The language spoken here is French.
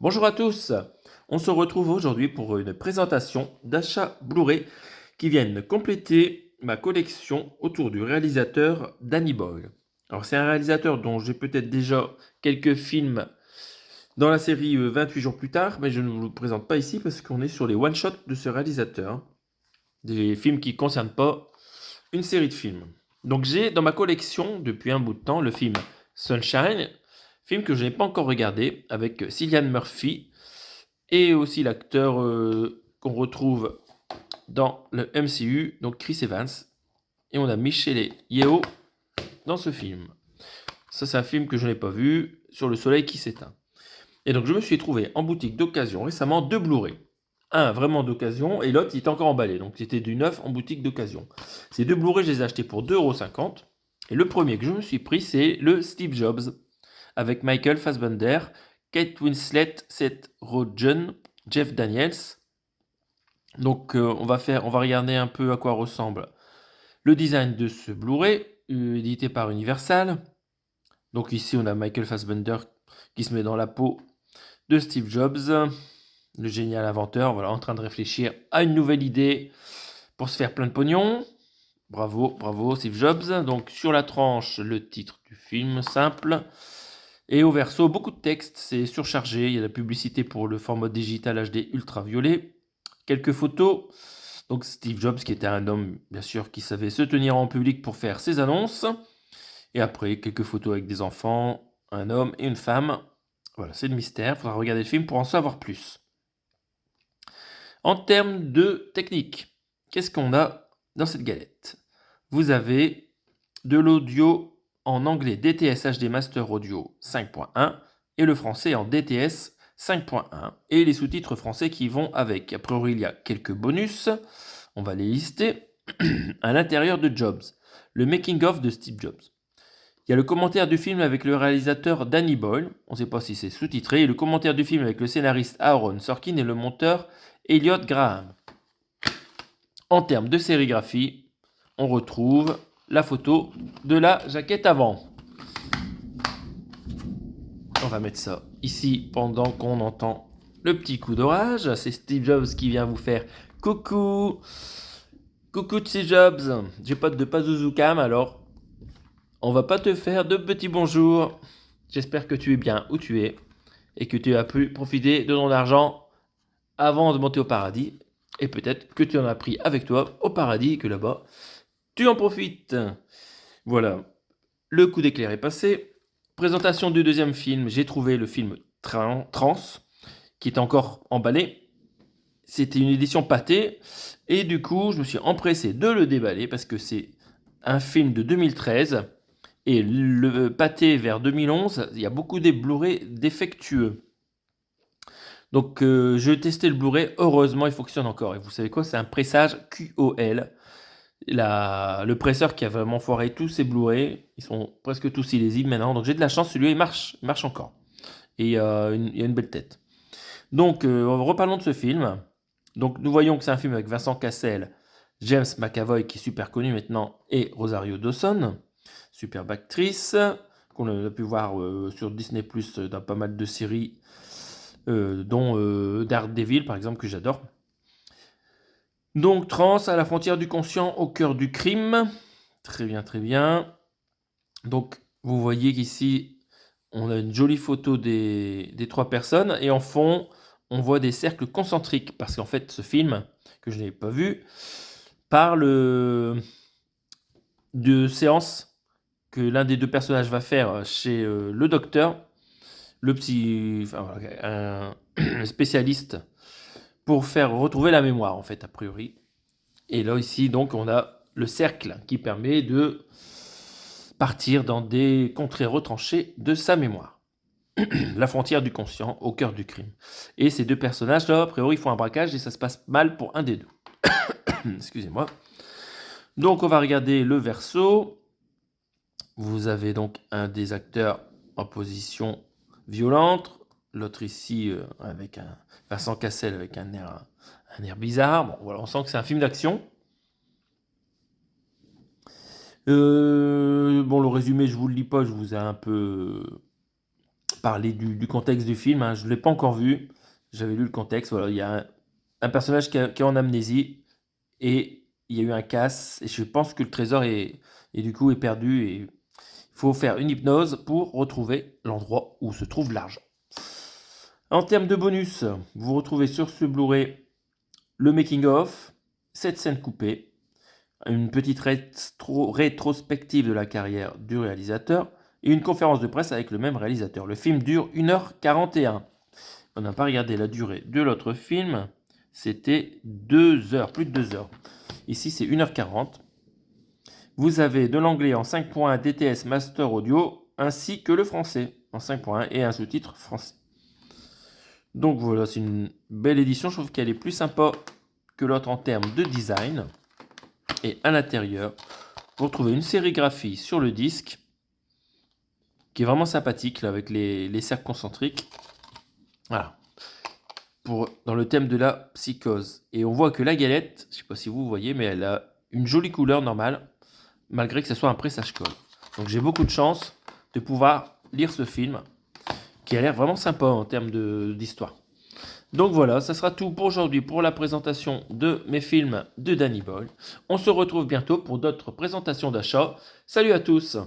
Bonjour à tous, on se retrouve aujourd'hui pour une présentation d'achats Blu-ray qui viennent compléter ma collection autour du réalisateur Danny Boyle. Alors c'est un réalisateur dont j'ai peut-être déjà quelques films dans la série 28 jours plus tard, mais je ne vous le présente pas ici parce qu'on est sur les one-shots de ce réalisateur, des films qui ne concernent pas une série de films. Donc j'ai dans ma collection depuis un bout de temps le film Sunshine, film que je n'ai pas encore regardé, avec Cillian Murphy et aussi l'acteur qu'on retrouve dans le MCU, donc Chris Evans. Et on a Michelle Yeoh dans ce film. Ça, c'est un film que je n'ai pas vu, Sur le soleil qui s'éteint. Et donc, je me suis trouvé en boutique d'occasion récemment deux Blu-ray. Un vraiment d'occasion et l'autre il était encore emballé. Donc, c'était du neuf en boutique d'occasion. Ces deux Blu-ray, je les ai achetés pour 2,50 €. Et le premier que je me suis pris, c'est le Steve Jobs avec Michael Fassbender, Kate Winslet, Seth Rogen, Jeff Daniels. Donc on va regarder un peu à quoi ressemble le design de ce Blu-ray, édité par Universal. Donc ici on a Michael Fassbender qui se met dans la peau de Steve Jobs, le génial inventeur, voilà, en train de réfléchir à une nouvelle idée pour se faire plein de pognon. Bravo, bravo Steve Jobs. Donc sur la tranche, le titre du film, simple. Et au verso, beaucoup de texte, c'est surchargé. Il y a la publicité pour le format digital HD ultraviolet. Quelques photos. Donc Steve Jobs, qui était un homme, bien sûr, qui savait se tenir en public pour faire ses annonces. Et après, quelques photos avec des enfants, un homme et une femme. Voilà, c'est le mystère. Il faudra regarder le film pour en savoir plus. En termes de technique, qu'est-ce qu'on a dans cette galette? Vous avez de l'audio en anglais DTS HD Master Audio 5.1 et le français en DTS 5.1 et les sous-titres français qui vont avec. A priori, il y a quelques bonus, on va les lister. À l'intérieur de Jobs, le making-of de Steve Jobs. Il y a le commentaire du film avec le réalisateur Danny Boyle, on ne sait pas si c'est sous-titré, et le commentaire du film avec le scénariste Aaron Sorkin et le monteur Elliot Graham. En termes de sérigraphie, on retrouve la photo de la jaquette avant. On va mettre ça ici pendant qu'on entend le petit coup d'orage. C'est Steve Jobs qui vient vous faire coucou. Coucou Steve Jobs. J'ai pas de Pazuzu-cam, alors on va pas te faire de petits bonjours. J'espère que tu es bien où tu es et que tu as pu profiter de ton argent avant de monter au paradis. Et peut-être que tu en as pris avec toi au paradis et que là-bas, tu en profites. Voilà, le coup d'éclair est passé. Présentation du deuxième film, j'ai trouvé le film Trans, qui est encore emballé. C'était une édition pâtée, et du coup, je me suis empressé de le déballer parce que c'est un film de 2013, et le pâté vers 2011, il y a beaucoup des Blu-ray défectueux. Donc, je testais le Blu-ray, heureusement, il fonctionne encore. Et vous savez quoi, c'est un pressage QOL. Le presseur qui a vraiment foiré tous ses Blu-ray, ils sont presque tous illisibles maintenant, donc j'ai de la chance, celui-là il marche encore. Et il y a une belle tête. Donc reparlons de ce film. Donc nous voyons que c'est un film avec Vincent Cassel, James McAvoy qui est super connu maintenant, et Rosario Dawson, superbe actrice, qu'on a pu voir sur Disney Plus dans pas mal de séries, dont Daredevil par exemple, que j'adore. Donc trans à la frontière du conscient, au cœur du crime. Très bien, très bien. Donc vous voyez qu'ici on a une jolie photo des trois personnes et en fond on voit des cercles concentriques parce qu'en fait ce film que je n'ai pas vu parle de séances que l'un des deux personnages va faire chez le docteur, un spécialiste pour faire retrouver la mémoire en fait a priori. Et là ici donc on a le cercle qui permet de partir dans des contrées retranchées de sa mémoire. La frontière du conscient, au cœur du crime. Et ces deux personnages-là, a priori, font un braquage et ça se passe mal pour un des deux. Excusez-moi. Donc, on va regarder le verso. Vous avez donc un des acteurs en position violente, l'autre ici avec un Vincent Cassel avec un air bizarre. Bon, voilà, on sent que c'est un film d'action. Bon, le résumé, je vous le lis pas, je vous ai un peu parler du contexte du film, hein. Je ne l'ai pas encore vu. J'avais lu le contexte. Voilà, il y a un personnage qui est en amnésie et il y a eu un casse. Et je pense que le trésor du coup est perdu. Et il faut faire une hypnose pour retrouver l'endroit où se trouve l'argent. En termes de bonus, vous retrouvez sur ce Blu-ray le making-of, 7 scènes coupées, une petite rétrospective de la carrière du réalisateur et une conférence de presse avec le même réalisateur. Le film dure 1h41. On n'a pas regardé la durée de l'autre film, c'était 2 heures, plus de 2 heures. Ici, c'est 1h40. Vous avez de l'anglais en 5.1 DTS Master Audio ainsi que le français en 5.1 et un sous-titre français. Donc voilà, c'est une belle édition. Je trouve qu'elle est plus sympa que l'autre en termes de design. Et à l'intérieur, vous retrouvez une sérigraphie sur le disque qui est vraiment sympathique là, avec les cercles concentriques. Voilà. Dans le thème de la psychose. Et on voit que la galette, je ne sais pas si vous voyez, mais elle a une jolie couleur normale, malgré que ce soit un pressage-colle. Donc j'ai beaucoup de chance de pouvoir lire ce film, qui a l'air vraiment sympa en termes d'histoire. Donc voilà, ça sera tout pour aujourd'hui pour la présentation de mes films de Danny Boyle. On se retrouve bientôt pour d'autres présentations d'achat. Salut à tous!